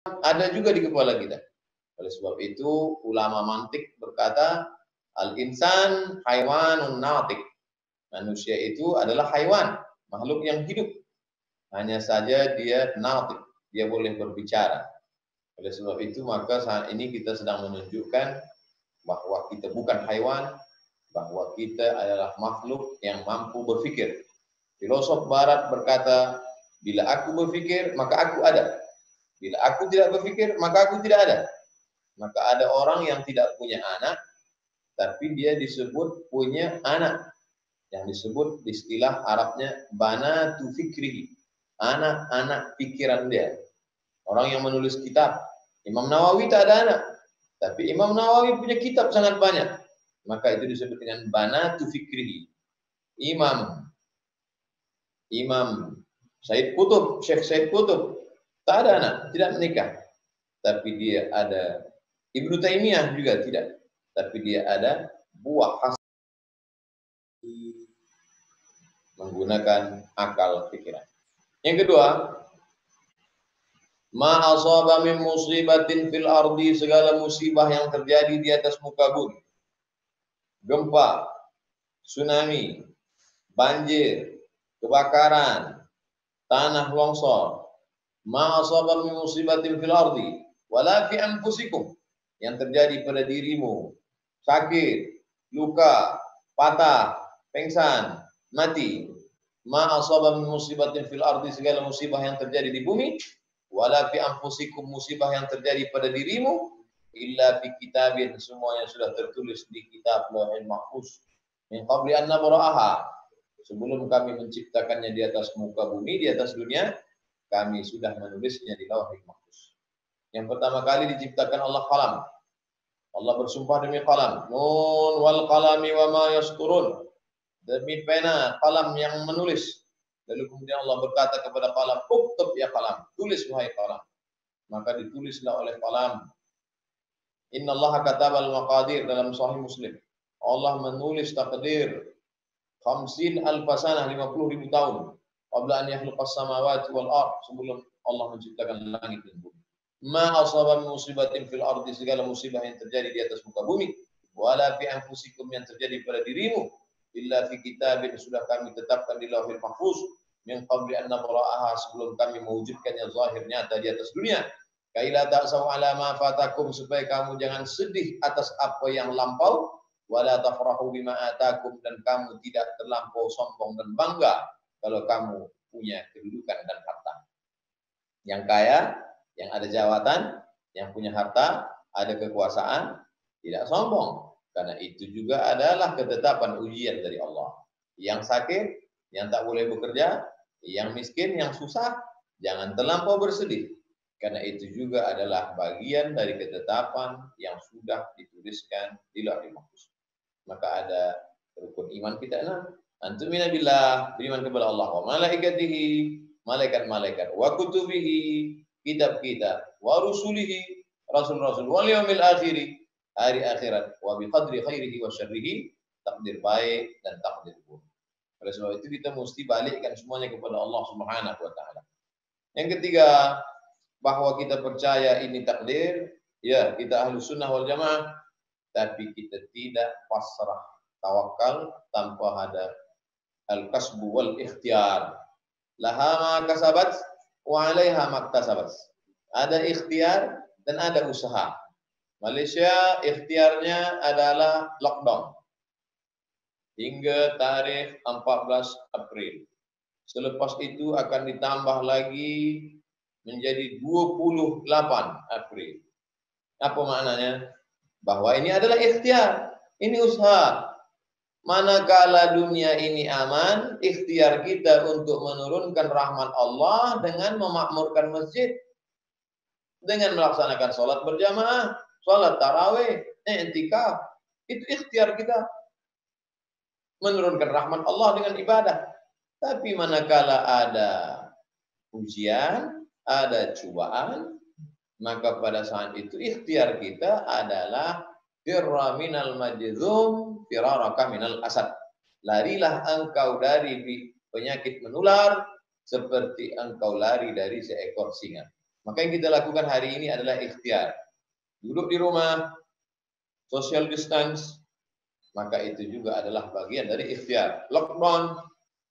ada juga di kepala kita. Oleh sebab itu, ulama mantik berkata, al-insan haywanun natik. Manusia itu adalah haywan, makhluk yang hidup. Hanya saja dia natik, dia boleh berbicara. Oleh sebab itu, maka saat ini kita sedang menunjukkan bahwa kita bukan haywan, bahwa kita adalah makhluk yang mampu berpikir. Filosof barat berkata, bila aku berpikir, maka aku ada. Bila aku tidak berpikir, maka aku tidak ada. Maka ada orang yang tidak punya anak, tapi dia disebut punya anak. Yang disebut di istilah Arabnya banatu fikrihi. Anak-anak pikiran dia. Orang yang menulis kitab. Imam Nawawi tak ada anak. Tapi Imam Nawawi punya kitab sangat banyak. Maka itu disebut dengan banatu fikrihi. Imam Syekh Said Qutb. Tak ada anak, tidak menikah. Tapi dia ada. Ibnu Taimiyah juga tidak. Tapi dia ada buah hasil menggunakan akal pikiran. Yang kedua, ma asaba min musibatin fil ardi, segala musibah yang terjadi di atas muka bumi. Gempa, tsunami, banjir, kebakaran, tanah longsor. Ma asaba min musibatin fil ardi wala fi anfusikum, yang terjadi pada dirimu, sakit, luka, patah, pingsan, mati. Ma asaba min musibatin fil ardi, segala musibah yang terjadi di bumi, wala fi anfusikum, musibah yang terjadi pada dirimu, illa fi kitabin, semuanya sudah tertulis di kitab Lauhul Mahfuz. Min qabli an nabra'aha, sebelum kami menciptakannya di atas muka bumi, di atas dunia, kami sudah menulisnya di Lauhul Mahfuz. Yang pertama kali diciptakan Allah qalam. Allah bersumpah demi qalam, nun wal qalami wa ma yasturun, demi pena qalam yang menulis. Lalu kemudian Allah berkata kepada qalam, uktub ya qalam, tulis wahai qalam. Maka ditulislah oleh qalam. Innallaha katabal maqadir, dalam Sahih Muslim. Allah menulis takdir 50 alfasanah, 50.000 tahun. Qabla an yakhluqas samawati wal ard, sebelum Allah menciptakan langit dan bumi. Ma asaba musibatin fil ardi, segala musibah yang terjadi di atas muka bumi, wala fi anfusikum, yang terjadi pada dirimu, illa fi kitabin, sudah kami tetapkan di Lauhul Mahfuz, min qabli an nabra'aha, sebelum kami mewujudkannya zahir nyata di atas dunia. Kaila ta'sau ala ma fatakum, supaya kamu jangan sedih atas apa yang lampau, wala tafrahu bima atakum, dan kamu tidak terlampau sombong dan bangga kalau kamu punya kedudukan dan harta. Yang kaya, yang ada jabatan, yang punya harta, ada kekuasaan, tidak sombong. Karena itu juga adalah ketetapan ujian dari Allah. Yang sakit, yang tak boleh bekerja, yang miskin, yang susah, jangan terlampau bersedih. Karena itu juga adalah bagian dari ketetapan yang sudah dituliskan di Lauhul Mahfuz. Maka ada rukun iman kita, antumina billah, beriman kepada Allah, wa malaikatihi, malaikat-malaikat, wa kutubihi, kitab-kitab, wa rusulihi, rasul-rasul, wal yaumil akhiri, hari akhirat, wa bi qadri khairihi wa syarrihi, takdir baik dan takdir buruk. Oleh sebab itu kita mesti balikkan semuanya kepada Allah Subhanahu wa taala. Yang ketiga, bahwa kita percaya ini takdir, ya, kita ahlu sunnah wal jamaah, tapi kita tidak pasrah tawakal tanpa ada al-kasbu wal ikhtiyar. Laha ma kasabat wa 'alaiha maktasabat. Ada ikhtiar dan ada usaha. Malaysia ikhtiarnya adalah lockdown hingga tarikh 14 April. Selepas itu akan ditambah lagi menjadi 28 April. Apa maknanya? Bahwa ini adalah ikhtiar, ini usaha. Manakala dunia ini aman, ikhtiar kita untuk menurunkan rahmat Allah dengan memakmurkan masjid, dengan melaksanakan sholat berjamaah, sholat tarawih, i'tikaf. Itu ikhtiar kita, menurunkan rahmat Allah dengan ibadah. Tapi manakala ada ujian, ada cobaan, maka pada saat itu ikhtiar kita adalah firra minal majzum firaraka minal asad. Larilah engkau dari penyakit menular seperti engkau lari dari seekor singa. Maka yang kita lakukan hari ini adalah ikhtiar. Duduk di rumah, social distance, maka itu juga adalah bagian dari ikhtiar. Lockdown,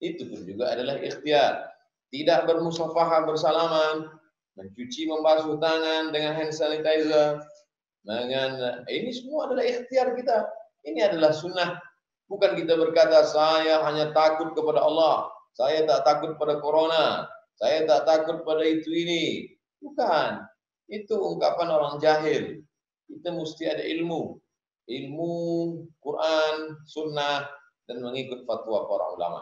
itu pun juga adalah ikhtiar. Tidak bermusafahah bersalaman, mencuci membasuh tangan dengan hand sanitizer, ini semua adalah ikhtiar kita. Ini adalah sunnah. Bukan kita berkata, saya hanya takut kepada Allah, saya tak takut pada corona, saya tak takut pada itu ini. Bukan. Itu ungkapan orang jahil. Kita mesti ada ilmu. Ilmu, Quran, sunnah, dan mengikut fatwa para ulama.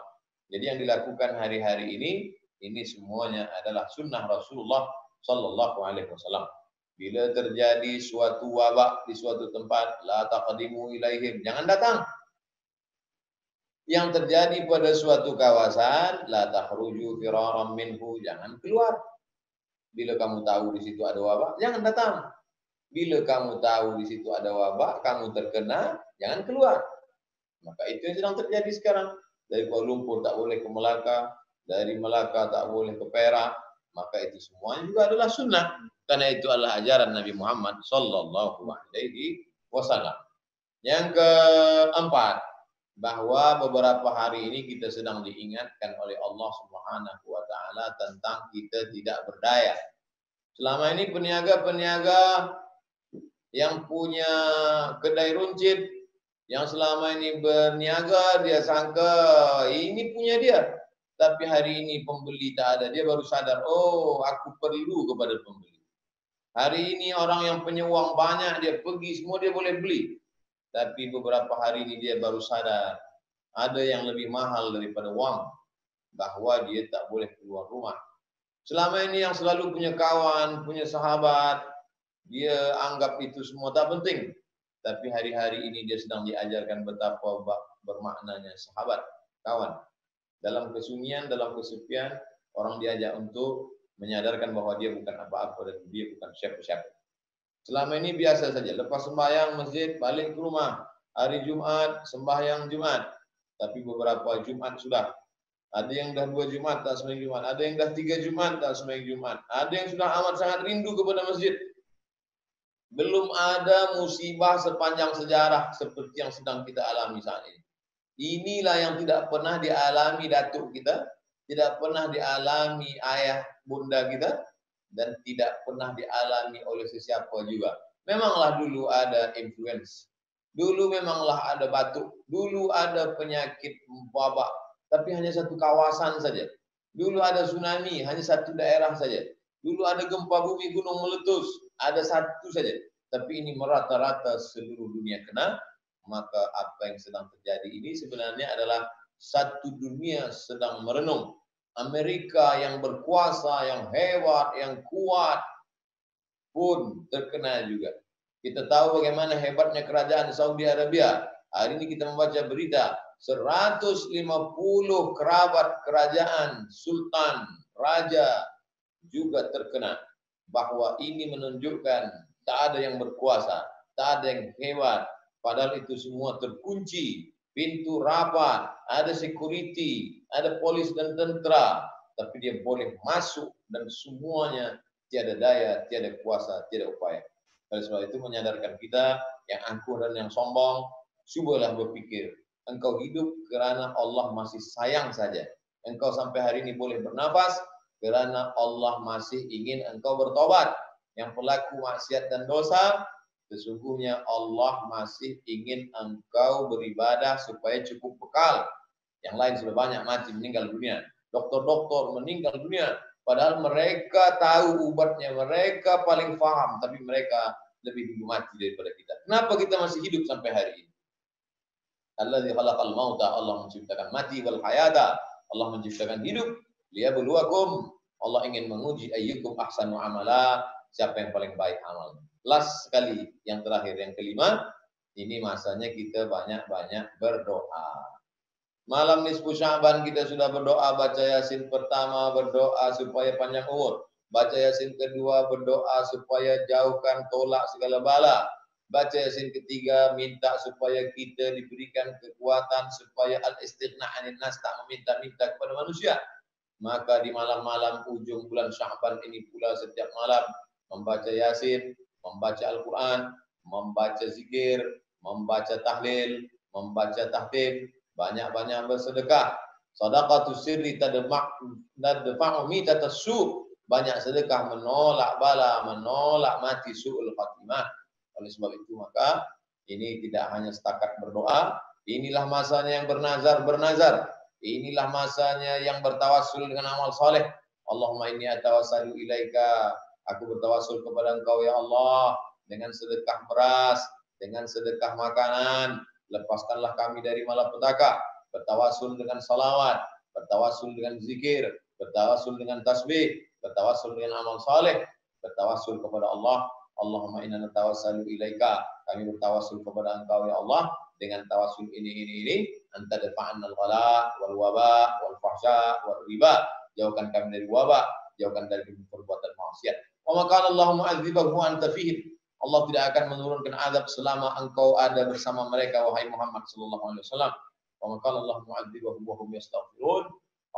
Jadi yang dilakukan hari-hari ini semuanya adalah sunnah Rasulullah Sallallahu Alaihi Wasallam. Bila terjadi suatu wabak di suatu tempat, la taqdimu ilaihim, jangan datang. Yang terjadi pada suatu kawasan, la takhruju firaram minhu, jangan keluar. Bila kamu tahu di situ ada wabak, jangan datang. Bila kamu tahu di situ ada wabak, kamu terkena, jangan keluar. Maka itu yang sedang terjadi sekarang. Dari Kuala Lumpur tak boleh ke Melaka, dari Melaka tak boleh ke Perak, maka itu semuanya juga adalah sunnah. Karena itu adalah ajaran Nabi Muhammad Sallallahu Alaihi Wasallam. Yang keempat, bahwa beberapa hari ini kita sedang diingatkan oleh Allah Subhanahu Wa Taala tentang kita tidak berdaya. Selama ini peniaga-peniaga yang punya kedai runcit, yang selama ini berniaga, dia sangka ini punya dia. Tapi hari ini pembeli tak ada. Dia baru sadar, oh aku perlu kepada pembeli. Hari ini orang yang punya uang banyak, dia pergi, semua dia boleh beli. Tapi beberapa hari ini dia baru sadar, ada yang lebih mahal daripada uang. Bahwa dia tak boleh keluar rumah. Selama ini yang selalu punya kawan, punya sahabat, dia anggap itu semua tak penting. Tapi hari-hari ini dia sedang diajarkan betapa bermaknanya sahabat, kawan. Dalam kesunyian, dalam kesepian, orang diajak untuk menyadarkan bahwa dia bukan apa-apa dan dia bukan siapa-siapa. Selama ini biasa saja, lepas sembahyang masjid, balik ke rumah. Hari Jumat, sembahyang Jumat. Tapi beberapa Jumat sudah. Ada yang dah 2 Jumat tak sembahyang Jumat. Ada yang dah 3 Jumat tak sembahyang Jumat. Ada yang sudah amat sangat rindu kepada masjid. Belum ada musibah sepanjang sejarah seperti yang sedang kita alami saat ini. Inilah yang tidak pernah dialami datuk kita, tidak pernah dialami ayah bunda kita, dan tidak pernah dialami oleh sesiapa juga. Memanglah dulu ada influenza, dulu memanglah ada batuk, dulu ada penyakit wabak, tapi hanya satu kawasan saja. Dulu ada tsunami, hanya satu daerah saja. Dulu ada gempa bumi, gunung meletus, ada satu saja. Tapi ini merata-rata seluruh dunia kena. Maka apa yang sedang terjadi ini sebenarnya adalah satu dunia sedang merenung. Amerika yang berkuasa, yang hebat, yang kuat pun terkena juga. Kita tahu bagaimana hebatnya kerajaan Saudi Arabia. Hari ini kita membaca berita 150 kerabat kerajaan, sultan, raja juga terkena. Bahwa ini menunjukkan tak ada yang berkuasa, tak ada yang hebat. Padahal itu semua terkunci, pintu rapat, ada security, ada polis dan tentera. Tapi dia boleh masuk dan semuanya tiada daya, tiada kuasa, tiada upaya. Oleh sebab itu menyadarkan kita yang angkuh dan yang sombong, cubalah berpikir. Engkau hidup kerana Allah masih sayang saja. Engkau sampai hari ini boleh bernafas kerana Allah masih ingin engkau bertobat. Yang pelaku maksiat dan dosa, sesungguhnya Allah masih ingin engkau beribadah supaya cukup bekal. Yang lain sudah banyak mati meninggal dunia. Doktor-doktor meninggal dunia. Padahal mereka tahu ubatnya, mereka paling faham. Tapi mereka lebih dulu mati daripada kita. Kenapa kita masih hidup sampai hari ini? Alladzi khalaqal mauta, Allah menciptakan mati wal hayata. Allah menciptakan hidup. Liyabluwakum, Allah ingin menguji ayyukum ahsanu amala, siapa yang paling baik amalnya. Last sekali, yang terakhir, yang kelima, ini masanya kita banyak-banyak berdoa. Malam nisfu Sya'ban kita sudah berdoa, baca Yasin pertama, berdoa supaya panjang umur. Baca Yasin kedua, berdoa supaya jauhkan tolak segala bala. Baca Yasin ketiga, minta supaya kita diberikan kekuatan supaya al-istighna 'anil nas, tak meminta-minta kepada manusia. maka di malam-malam ujung bulan Sya'ban ini pula setiap malam membaca Yasin, membaca Al-Quran, membaca zikir, membaca tahlil, membaca tahtim, banyak-banyak bersedekah. Sadaqatus sirri tadfa'u mitatas su'. Banyak sedekah menolak bala, menolak mati su'ul khatimah. Oleh sebab itu maka ini tidak hanya setakat berdoa, inilah masanya yang bernazar. Inilah masanya yang bertawassul dengan amal soleh. Allahumma inni atawassalu ilaika. Aku bertawassul kepada Engkau ya Allah dengan sedekah beras, dengan sedekah makanan. Lepaskanlah kami dari malapetaka. Bertawassul dengan salawat, bertawassul dengan zikir, bertawassul dengan tasbih, bertawassul dengan amal soleh, bertawassul kepada Allah. Allahumma inna natawassalu ilaika. Kami bertawassul kepada Engkau ya Allah dengan tawassul ini anta dafa'anna al-ghala wal waba wal fahsya wal riba. Jauhkan kami dari wabak, jauhkan dari perbuatan maksiat. Wa maka Allah mu'adzibahu anta fihim. Allah tidak akan menurunkan azab selama engkau ada bersama mereka wahai Muhammad sallallahu alaihi wasallam. Wa maka Allah mu'adzibahu wa hum yastaghfirun.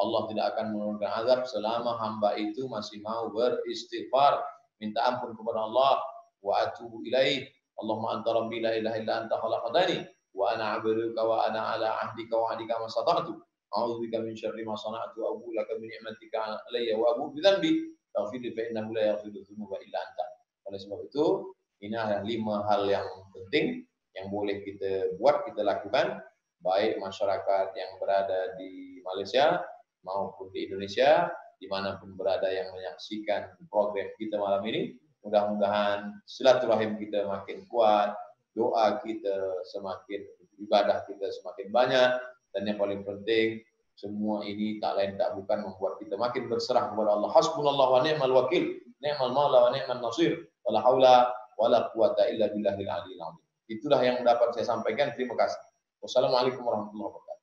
Allah tidak akan menurunkan azab selama hamba itu masih mau beristighfar, minta ampun kepada Allah. Wa atubu ilaih. Allahumma anta rabbi la ilaha illa anta khalaqtani wa ana 'abduka wa ana 'ala 'ahdika wa 'adika ma stata'tu. A'udzubika min syarri ma sana'tu wa a'udzu laka min ni'matika 'alayya wa a'udzu bi dzambi. Faghfir li fa innahu la yaghfiru dzunuba illa anta. Oleh sebab itu, ini adalah 5 hal yang penting yang boleh kita buat, kita lakukan, baik masyarakat yang berada di Malaysia maupun di Indonesia, dimanapun berada yang menyaksikan program kita malam ini. Mudah-mudahan silaturahim kita makin kuat, doa kita semakin, ibadah kita semakin banyak, dan yang paling penting semua ini tak lain tak bukan membuat kita makin berserah kepada Allah. Hasbunallah wa ni'mal wakil, ni'mal maula wa ni'mal nasir, wala haula wala quwata illa billahil aliyil azim. Itulah yang dapat saya sampaikan. Terima kasih. Wassalamualaikum warahmatullahi wabarakatuh.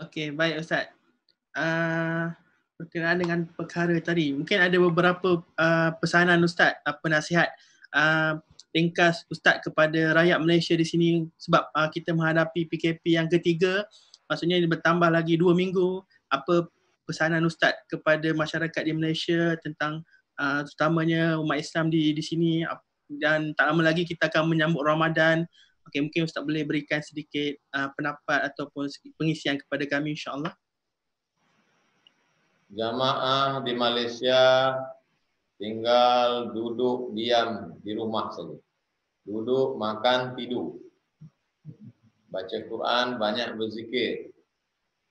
Okey, baik Ustaz. Berkenaan dengan perkara tadi, mungkin ada beberapa pesanan Ustaz, nasihat ringkas Ustaz kepada rakyat Malaysia di sini, sebab kita menghadapi PKP yang ketiga, maksudnya bertambah lagi 2 minggu. Apa pesanan Ustaz kepada masyarakat di Malaysia tentang terutamanya umat Islam di sini, dan tak lama lagi kita akan menyambut Ramadan. Okey, mungkin Ustaz boleh berikan sedikit pendapat ataupun pengisian kepada kami, insya-Allah. Jamaah di Malaysia tinggal duduk diam di rumah saja. Duduk, makan, tidur. Baca Quran, banyak berzikir.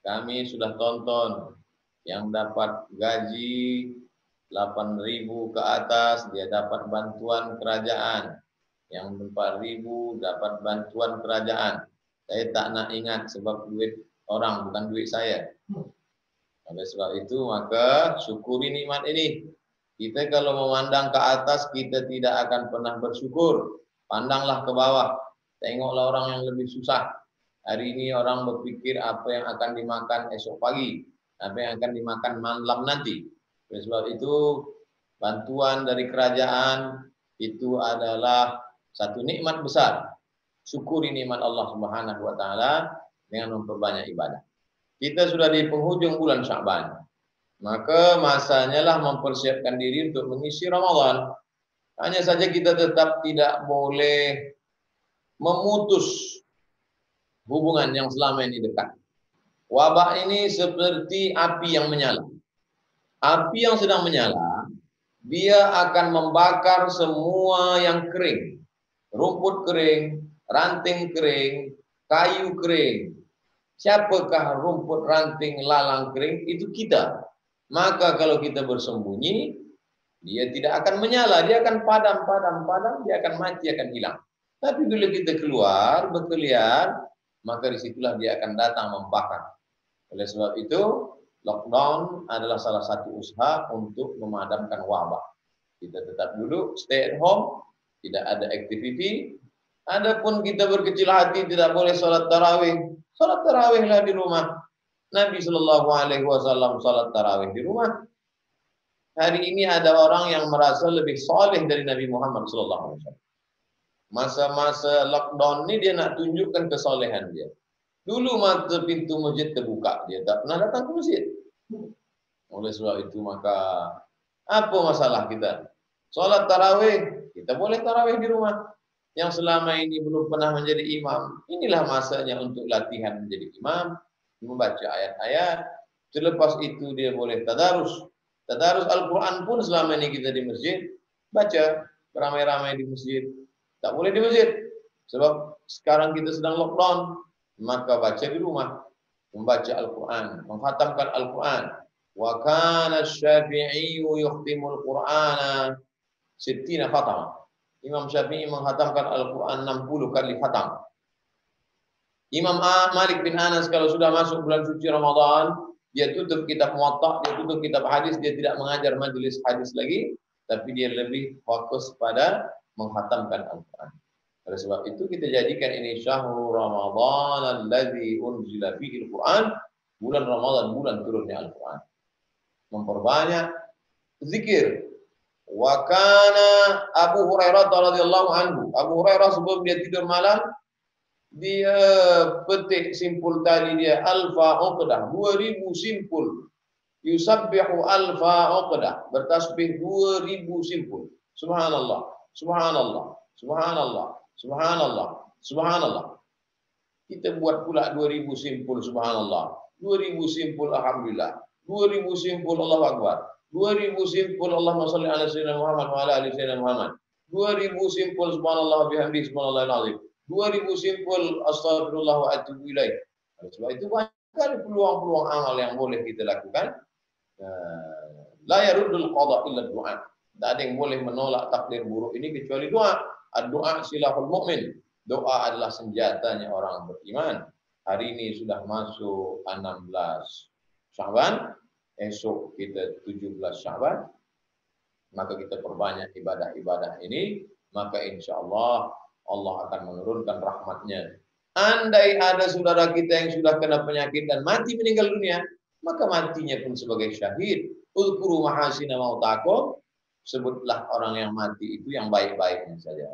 Kami sudah tonton yang dapat gaji 8.000 ke atas, dia dapat bantuan kerajaan. Yang 4.000 dapat bantuan kerajaan. Saya tak nak ingat sebab duit orang, bukan duit saya. Oleh sebab itu maka syukuri nikmat ini. Kita kalau memandang ke atas, kita tidak akan pernah bersyukur. Pandanglah ke bawah. Tengoklah orang yang lebih susah. Hari ini orang berpikir apa yang akan dimakan esok pagi, apa yang akan dimakan malam nanti. Oleh sebab itu bantuan dari kerajaan itu adalah satu nikmat besar. Syukuri nikmat Allah Subhanahu wa taala dengan memperbanyak ibadah. Kita sudah di penghujung bulan Sya'ban. Maka masanya lah mempersiapkan diri untuk mengisi Ramadan. Hanya saja kita tetap tidak boleh memutus hubungan yang selama ini dekat. Wabah ini seperti api yang menyala. Api yang sedang menyala, dia akan membakar semua yang kering. Rumput kering, ranting kering, kayu kering. Siapakah rumput, ranting, lalang kering? Itu kita. Maka kalau kita bersembunyi, dia tidak akan menyala. Dia akan padam, dia akan mati, akan hilang. Tapi bila kita keluar, berkeliar, maka disitulah dia akan datang membakar. Oleh sebab itu, lockdown adalah salah satu usaha untuk memadamkan wabah. Kita tetap duduk, stay at home, tidak ada aktiviti. Adapun kita berkecil hati, tidak boleh sholat tarawih. Sholat tarawihlah di rumah. Nabi SAW sholat tarawih di rumah. Hari ini ada orang yang merasa lebih soleh dari Nabi Muhammad SAW. Masa-masa lockdown ini dia nak tunjukkan kesolehan dia. Dulu mata pintu masjid terbuka, dia tak pernah datang ke masjid. Oleh sebab itu maka apa masalah kita? Solat tarawih, kita boleh tarawih di rumah. Yang selama ini belum pernah menjadi imam, inilah masanya untuk latihan menjadi imam, membaca ayat-ayat. Selepas itu dia boleh tadarus. Tadarus Al-Quran pun selama ini kita di masjid, baca beramai-ramai di masjid. Tak boleh di masjid. Sebab sekarang kita sedang lockdown, maka baca di rumah. Membaca Al-Quran, mengkhatamkan Al-Quran. Wa kana Syafi'i yukhtimul Qur'ana 60 khatam. Imam Syafi'i menghatamkan Al-Quran 60 kali khatam. Imam Malik bin Anas kalau sudah masuk bulan suci Ramadan, dia tutup kitab Muwatta, dia tutup kitab hadis, dia tidak mengajar majelis hadis lagi, tapi dia lebih fokus pada menghatamkan Al-Quran. Oleh sebab itu kita jadikan ini syahrul Ramadan allazi unzila fihi Al-Quran, bulan Ramadan, bulan turunnya Al-Quran. Memperbanyak zikir. Wa kana Abu Hurairah radhiyallahu anhu. Abu Hurairah sebelum dia tidur malam, dia petik simpul tali dia alfa uqdah, 2000 simpul. Yusabbihu alfa uqdah, bertasbih 2000 simpul. Subhanallah, subhanallah, subhanallah, subhanallah, subhanallah. Kita buat pula 2000 simpul subhanallah, 2000 simpul alhamdulillah, 2000 simpul Allahu akbar, 2000 simpul Allahumma shalli ala sayyidina Muhammad wa ala ali sayyidina Muhammad, 2000 simpul subhanallah bihamdihi subhanallahil azim, 2000 simpul astagfirullah wa atubu ilaih. Sebab itu banyak sekali peluang-peluang amal yang boleh kita lakukan. La yaruddul qada illa du'a. Tak ada yang boleh menolak takdir buruk ini kecuali doa. Ad-du'a silahul mu'min. Doa adalah senjatanya orang beriman. Hari ini sudah masuk 16 Sya'ban, esok kita 17 Sya'ban. Maka kita perbanyak ibadah-ibadah ini, maka insya-Allah Allah akan menurunkan rahmatnya. Andai ada saudara kita yang sudah kena penyakit dan mati meninggal dunia, maka matinya pun sebagai syahid. Uzkuru mahasina mautakum, sebutlah orang yang mati itu yang baik-baiknya saja.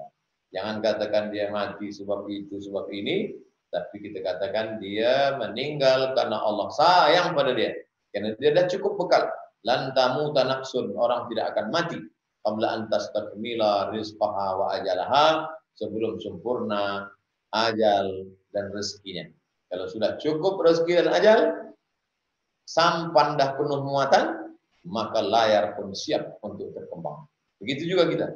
Jangan katakan dia mati sebab itu, sebab ini, tapi kita katakan dia meninggal karena Allah sayang pada dia. Karena dia dah cukup bekal. Lan tamuta nafsun, orang tidak akan mati qabla an tastakmila rizqaha wa ajalaha, sebelum sempurna ajal dan rezekinya. Kalau sudah cukup rezeki dan ajal, sampan dah penuh muatan, maka layar pun siap untuk terkembang. Begitu juga kita.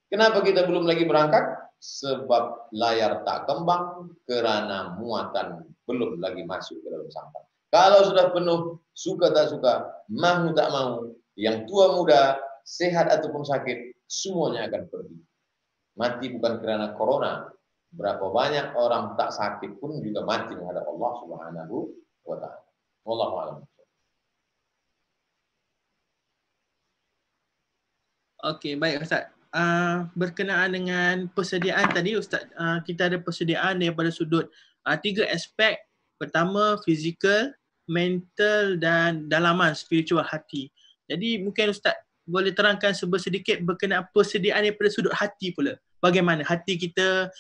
Kenapa kita belum lagi berangkat? Sebab layar tak kembang karena muatan belum lagi masuk ke dalam sampan. Kalau sudah penuh, suka tak suka, mahu tak mahu, yang tua muda, sehat ataupun sakit, semuanya akan pergi. Mati bukan karena corona. Berapa banyak orang tak sakit pun juga mati menghadap Allah Subhanahu wa ta'ala. Wallahu a'lam. Okey, baik Ustaz. Berkenaan dengan persediaan tadi Ustaz, kita ada persediaan daripada sudut 3 aspek. Pertama, fizikal, mental dan dalaman spiritual hati. Jadi mungkin Ustaz boleh terangkan sedikit berkenaan persediaan daripada sudut hati pula. Bagaimana hati kita,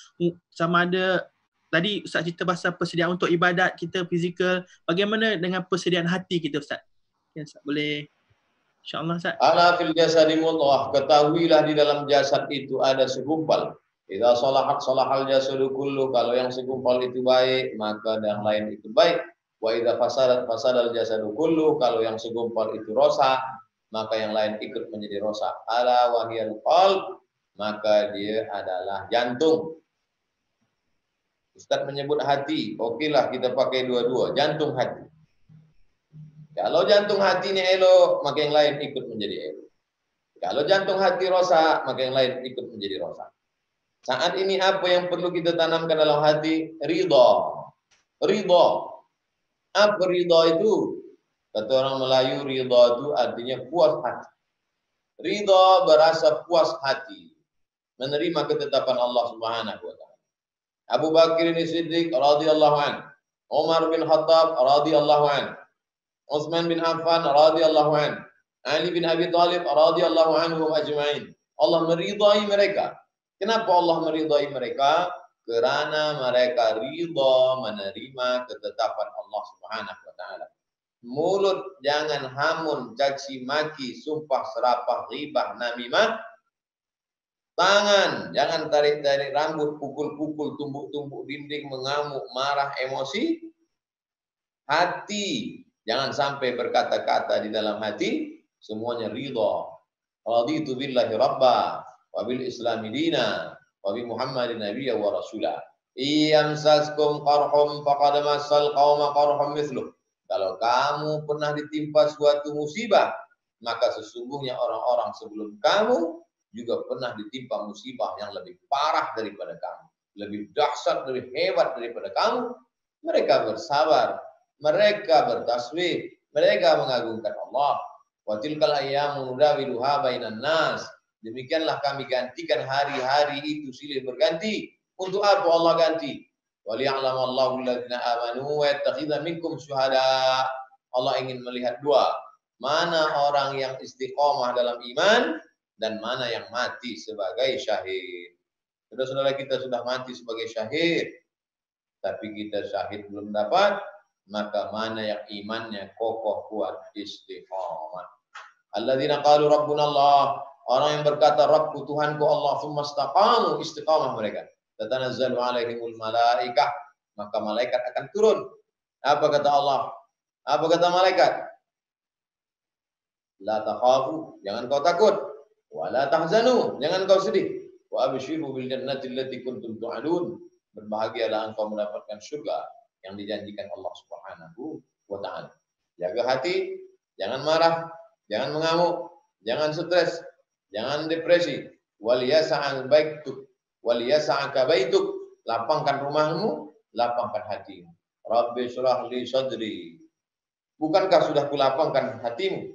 sama ada tadi Ustaz cerita pasal persediaan untuk ibadat kita fizikal, bagaimana dengan persediaan hati kita Ustaz? Ya, Ustaz boleh insya-Allah Ustaz. Ala fil jasadi mudghah, ketahuilah di dalam jasad itu ada segumpal. Idza salahat salahal jasadu kullu, kalau yang segumpal itu baik, maka yang lain itu baik. Wa idza fasadat fasadal jasadu kullu, kalau yang segumpal itu rosak, maka yang lain ikut menjadi rosak. Ala wahiyal qalb, maka dia adalah jantung. Ustaz menyebut hati, okelah kita pakai dua-dua, jantung hati. Kalau jantung hati ini elok, maka yang lain ikut menjadi elok. Kalau jantung hati rosak, maka yang lain ikut menjadi rosak. Saat ini apa yang perlu kita tanamkan dalam hati? Ridha. Ridha. Apa ridha itu? Kata orang Melayu, ridha itu artinya puas hati. Ridha berasa puas hati, menerima ketetapan Allah Subhanahu wa ta'ala. Abu Bakar As-Siddiq radhiyallahu anhu, Umar bin Khattab radhiyallahu anhu, Utsman bin Affan radhiyallahu anhu, Ali bin Abi Thalib radhiyallahu anhum ajma'in. Allah meridai mereka. Kenapa Allah meridai mereka? Kerana mereka ridha menerima ketetapan Allah Subhanahu wa taala. Mulut jangan hamun, caci maki, sumpah serapah, ghibah, namimah. Tangan jangan tarik-tarik rambut, pukul-pukul, tumbuk-tumbuk dinding, mengamuk, marah, emosi. Hati jangan sampai berkata-kata di dalam hati, semuanya ridha. Raditu billahi rabba wa bil islami dina wa bi Muhammadin nabiyya wa rasula. Iyamsaskum qarhum faqad massal qauma qarhum mithluh. Kalau kamu pernah ditimpa suatu musibah, maka sesungguhnya orang-orang sebelum kamu juga pernah ditimpa musibah yang lebih parah daripada kamu, lebih dahsyat, lebih hebat daripada kamu. Mereka bersabar, mereka bertasbih, mereka mengagungkan Allah. Wa tilkal ayyamu nudawiluha bainan nas. Demikianlah kami gantikan hari-hari itu silih berganti. Untuk apa Allah ganti? Waliya'lamallahu alladziina aamanu wa yattakhidha minkum syuhada. Allah ingin melihat dua. Mana orang yang istiqomah dalam iman dan mana yang mati sebagai syahid. Saudara-saudara kita sudah mati sebagai syahid, tapi kita syahid belum dapat, maka mana yang imannya kokoh kuat istiqomah. Alladzina qalu rabbuna Allah, orang yang berkata Rabbku Tuhanku Allah, tsumma istaqamu, istiqamah mereka. Tatanazzalu alaihimul malaikah, maka malaikat akan turun. Apa kata Allah? Apa kata malaikat? La takhafu, jangan kau takut. Wa la tahzanu, jangan kau sedih. Wa abshiru bil jannati allati kuntum tu'adun, berbahagialah engkau mendapatkan surga yang dijanjikan Allah Subhanahu wa taala. Jaga hati, jangan marah, jangan mengamuk, jangan stres, jangan depresi. Wal yas'al baituk, wal yas'aka baituk, lapangkan rumahmu, lapangkan hatimu. Rabbi shrah li sadri. Bukankah sudah kulapangkan hatimu?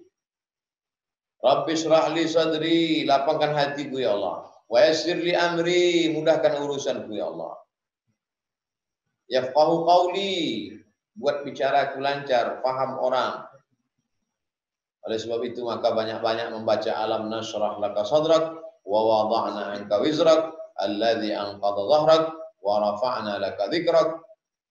Rabbi shrah li sadri, lapangkan hatiku ya Allah. Wa yassir li amri, mudahkan urusanku ya Allah. Yafqahu qawli, buat bicaraku lancar, faham orang. Oleh sebab itu maka banyak-banyak membaca alam nashrah laka sadrak wa wada'na anka wizrak alladzi anqadha dhahrak wa rafa'na laka dzikrak.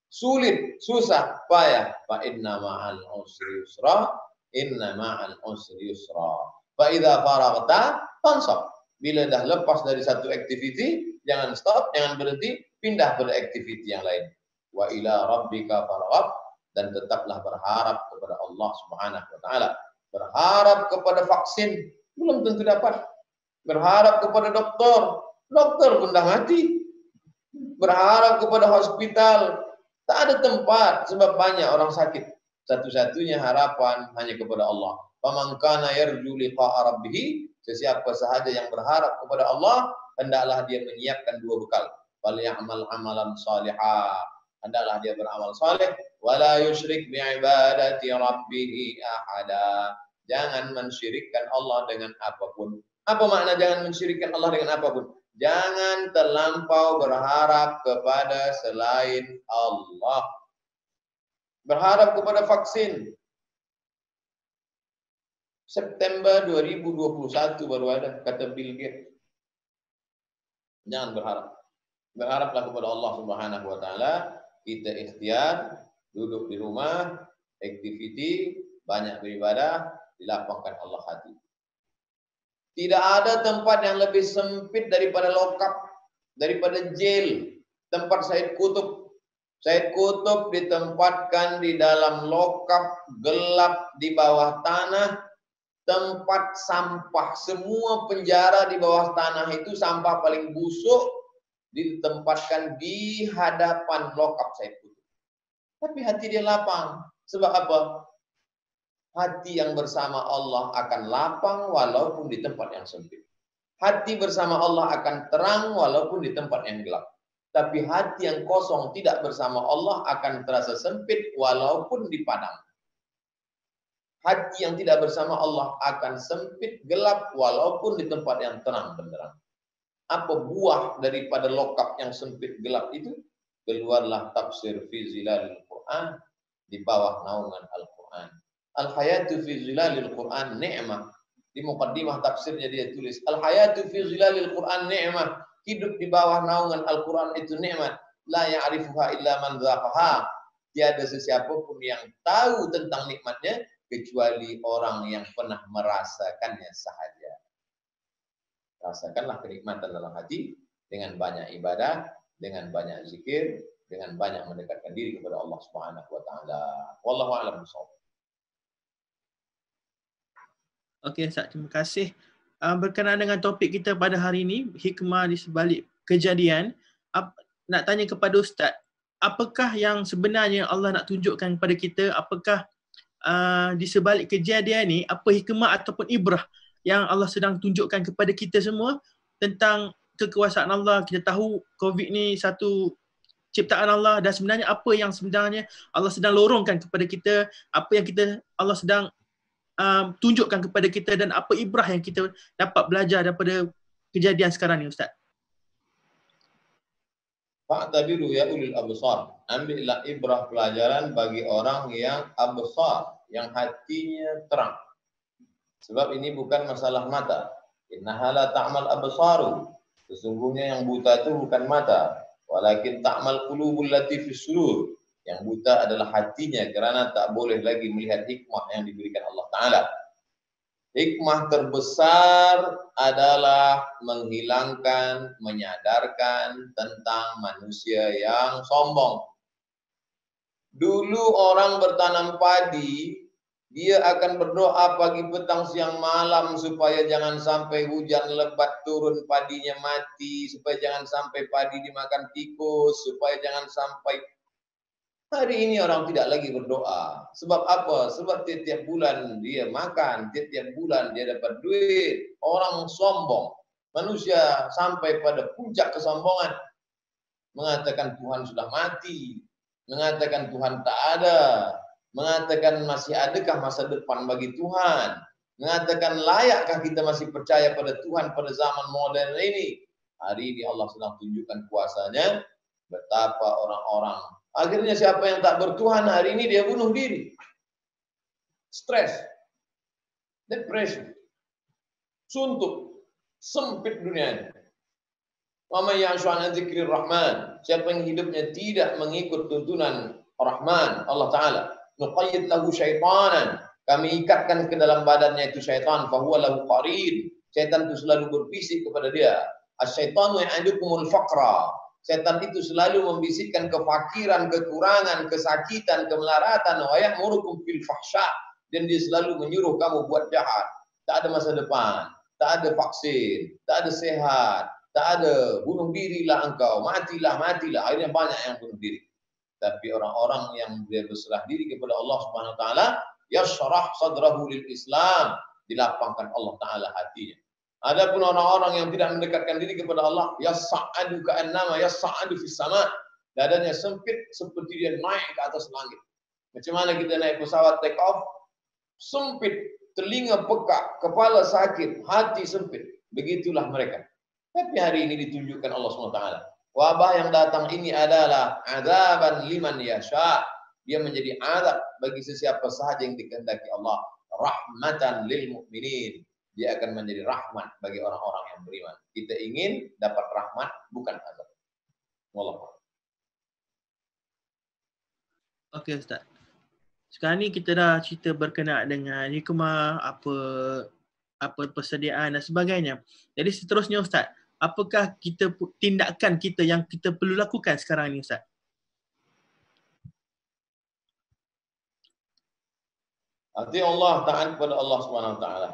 Sulit, susah, payah. Fa inna ma'al usri yusra, inna ma'al usri yusra. Fa idza faraghta fansab. Bila dah lepas dari satu aktiviti, jangan stop, jangan berhenti, pindah pada aktiviti yang lain. Wa ila rabbika farghab, dan tetaplah berharap kepada Allah Subhanahu wa taala. Berharap kepada vaksin, belum tentu dapat. Berharap kepada dokter, dokter pun dah mati. Berharap kepada hospital, tak ada tempat sebab banyak orang sakit. Satu-satunya harapan hanya kepada Allah. Faman kana yarju liqa'a rabbih, sesiapa sahaja yang berharap kepada Allah, hendaklah dia menyiapkan dua bekal. Falyamal amalan salihah, hendaklah dia beramal saleh, wala yusyrik bi'ibadati rabbih ahada. Jangan mensyirikkan Allah dengan apapun. Apa makna jangan mensyirikkan Allah dengan apapun? Jangan terlampau berharap kepada selain Allah. Berharap kepada vaksin. September 2021 baru ada, kata Bill Gates. Jangan berharap. Berharaplah kepada Allah Subhanahu wa taala. Kita ikhtiar, duduk di rumah, aktiviti, banyak beribadah, dilapangkan Allah hati. Tidak ada tempat yang lebih sempit daripada lokap, daripada jail, tempat Said Qutb. Said Qutb ditempatkan di dalam lokap gelap di bawah tanah, tempat sampah. Semua penjara di bawah tanah itu sampah paling busuk ditempatkan di hadapan lokap Said Qutb. Tapi hati dia lapang. Sebab apa? Hati yang bersama Allah akan lapang walaupun di tempat yang sempit. Hati bersama Allah akan terang walaupun di tempat yang gelap. Tapi hati yang kosong tidak bersama Allah akan terasa sempit walaupun di padang. Hati yang tidak bersama Allah akan sempit, gelap walaupun di tempat yang terang benderang. Apa buah daripada lokap yang sempit gelap itu? Keluarlah tafsir fi zilalil Quran, di bawah naungan Al-Quran. Al-hayatu fi zilalil Quran ni'mah. Di muqaddimah tafsirnya dia tulis, Al-hayatu fi zilalil Quran ni'mah. hidup di bawah naungan Al-Quran itu nikmat. La ya'rifuha illa man dzaqaha. Tiada sesiapa pun yang tahu tentang nikmatnya kecuali orang yang pernah merasakannya sahaja. Rasakanlah kenikmatan dalam hati dengan banyak ibadah, dengan banyak zikir, dengan banyak mendekatkan diri kepada Allah Subhanahu wa taala. Wallahu a'lam bishawab. Okey Ustaz, terima kasih. Berkenaan dengan topik kita pada hari ini, hikmah di sebalik kejadian, nak tanya kepada Ustaz, apakah yang sebenarnya Allah nak tunjukkan kepada kita? Apakah di sebalik kejadian ni, apa hikmah ataupun ibrah yang Allah sedang tunjukkan kepada kita semua tentang kekuasaan Allah? Kita tahu COVID ni satu ciptaan Allah, dan sebenarnya apa yang sebenarnya Allah sedang lorongkan kepada kita, apa yang Allah sedang tunjukkan kepada kita, dan apa ibrah yang kita dapat belajar daripada kejadian sekarang ni Ustaz? Fa'tabiru ya ulil absar. Ambillah ibrah pelajaran bagi orang yang absar, yang hatinya terang. Sebab ini bukan masalah mata. Innaha la ta'mal absaru. Sesungguhnya yang buta itu bukan mata, walakin ta'mal qulubul lati fis sudur. Yang buta adalah hatinya, kerana tak boleh lagi melihat hikmah yang diberikan Allah Ta'ala. Hikmah terbesar adalah menghilangkan, menyadarkan tentang manusia yang sombong. Dulu orang bertanam padi, dia akan berdoa pagi, petang, siang, malam supaya jangan sampai hujan lebat turun, padinya mati, supaya jangan sampai padi dimakan tikus, supaya jangan sampai. Hari ini orang tidak lagi berdoa. Sebab apa? Sebab tiap-tiap bulan dia makan, tiap-tiap bulan dia dapat duit. Orang sombong. Manusia sampai pada puncak kesombongan. Mengatakan Tuhan sudah mati. Mengatakan Tuhan tak ada. Mengatakan masih adakah masa depan bagi Tuhan. Mengatakan layakkah kita masih percaya pada Tuhan pada zaman modern ini. Hari ini Allah sedang tunjukkan kuasanya. Betapa orang-orang, akhirnya siapa yang tak bertuhan hari ini dia bunuh diri. Stres, depresi, suntuk, sempit dunianya. Wa may ya'shu 'an dzikrir rahman, siapa yang hidupnya tidak mengikut tuntunan Rahman Allah Taala, nuqayyid lahu syaitanan, kami ikatkan ke dalam badannya itu syaitan, fa huwa lahu qarin, syaitan itu selalu berbisik kepada dia. Asy-syaitanu ya'idukumul faqra, setan itu selalu membisikkan kefakiran, kekurangan, kesakitan, kemelaratan. Wa ya'murukum bil fahsya, dan dia selalu menyuruh kamu buat jahat. Tak ada masa depan, tak ada vaksin, tak ada sehat, tak ada, bunuh dirilah engkau, matilah. Akhirnya banyak yang bunuh diri. Tapi orang-orang yang dia berserah diri kepada Allah Subhanahu wa taala, yashrah sadrahu lil Islam, dilapangkan Allah Taala hatinya. Adapun orang-orang yang tidak mendekatkan diri kepada Allah, yas'adu ka'annama yas'adu fis sama', dadanya sempit seperti dia naik ke atas langit. Macam mana kita naik pesawat take off? Sempit, telinga pekak, kepala sakit, hati sempit. Begitulah mereka. Tapi hari ini ditunjukkan Allah SWT. Wabah yang datang ini adalah azaban liman yasha. Dia menjadi azab bagi sesiapa sahaja yang dikehendaki Allah. Rahmatan lil mu'minin. Dia akan menjadi rahmat bagi orang-orang yang beriman. Kita ingin dapat rahmat, bukan azab. Wallahu. Okey Ustaz. Sekarang ni kita dah cerita berkenaan dengan hikmah, apa persediaan dan sebagainya. Jadi seterusnya Ustaz, apakah tindakan kita yang kita perlu lakukan sekarang ni Ustaz? Ati Allah, taat kepada Allah Subhanahu wa taala.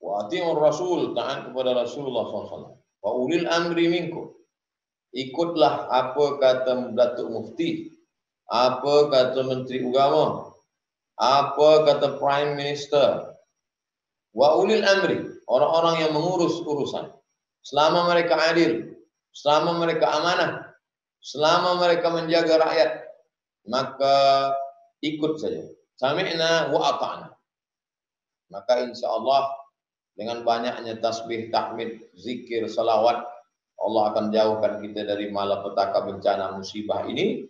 Wa ati'ur rasul, taat kepada Rasulullah SAW. Wa ulil amri minkum, ikutlah apa kata Datuk Mufti, apa kata Menteri Agama, apa kata Prime Minister. Wa ulil amri, orang-orang yang mengurus urusan. Selama mereka adil, selama mereka amanah, selama mereka menjaga rakyat, maka ikut saja. Sami'na wa ata'na. Maka insya Allah dengan banyaknya tasbih, tahmid, zikir, salawat, Allah akan jauhkan kita dari malapetaka bencana musibah ini.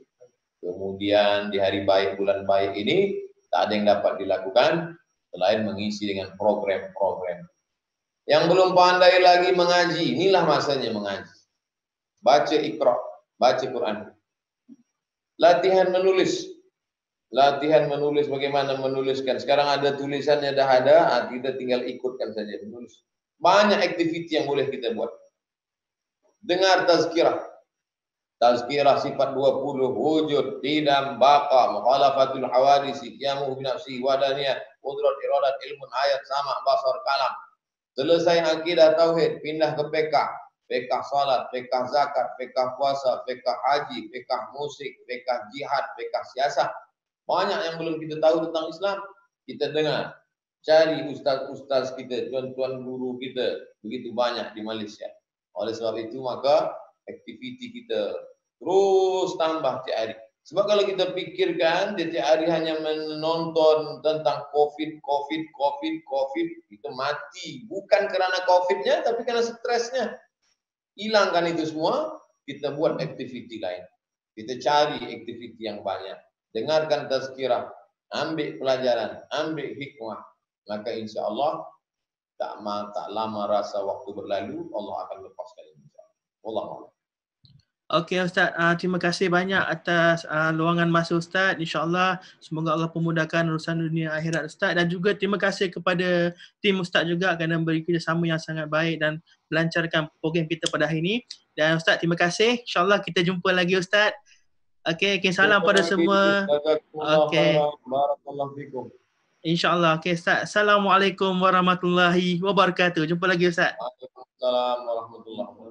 Kemudian di hari baik, bulan baik ini, tak ada yang dapat dilakukan selain mengisi dengan program-program. Yang belum pandai lagi mengaji, inilah masanya mengaji. baca Iqra, baca Quran. Latihan menulis. Latihan menulis, bagaimana menuliskan. Sekarang ada tulisannya dah ada, kita tinggal ikutkan saja menulis. Banyak aktiviti yang boleh kita buat. Dengar tazkirah. Tazkirah sifat 20, wujud, tidam, baqa, mukhalafatul hawadisi, qiyamuhu binafsi, wadaniyah, qudrat, iradat, ilmun, ayat, sama, basar, kalam. Selesai akidah tauhid, pindah ke fiqh. Fiqh salat, fiqh zakat, fiqh puasa, fiqh haji, fiqh musik, fiqh jihad, fiqh siasat. Banyak yang belum kita tahu tentang Islam. Kita dengar. Cari ustaz-ustaz kita, tuan-tuan guru kita. Begitu banyak di Malaysia. Oleh sebab itu maka aktiviti kita terus tambah tiap hari. Sebab kalau kita fikirkan dia tiap hari hanya menonton tentang COVID, kita mati. Bukan kerana COVID-nya tapi kerana stresnya. Hilangkan itu semua, kita buat aktiviti lain. Kita cari aktiviti yang banyak. Dengarkan tazkirah, ambil pelajaran, ambil hikmah. Maka insya Allah tak lama rasa waktu berlalu, Allah akan lepaskan insya Allah. Wallahu a'lam. Okey Ustaz, terima kasih banyak atas luangan masa Ustaz. InsyaAllah semoga Allah pemudahkan urusan dunia akhirat Ustaz, dan juga terima kasih kepada tim Ustaz juga kerana beri kerjasama yang sangat baik dan melancarkan program kita pada hari ini. Dan Ustaz terima kasih. InsyaAllah kita jumpa lagi Ustaz. Okey, salam pada semua. Okey. Barakallahu fikum. InsyaAllah. Okey Ustaz. Assalamualaikum warahmatullahi wabarakatuh. Jumpa lagi Ustaz. Waalaikumsalam warahmatullahi wabarakatuh.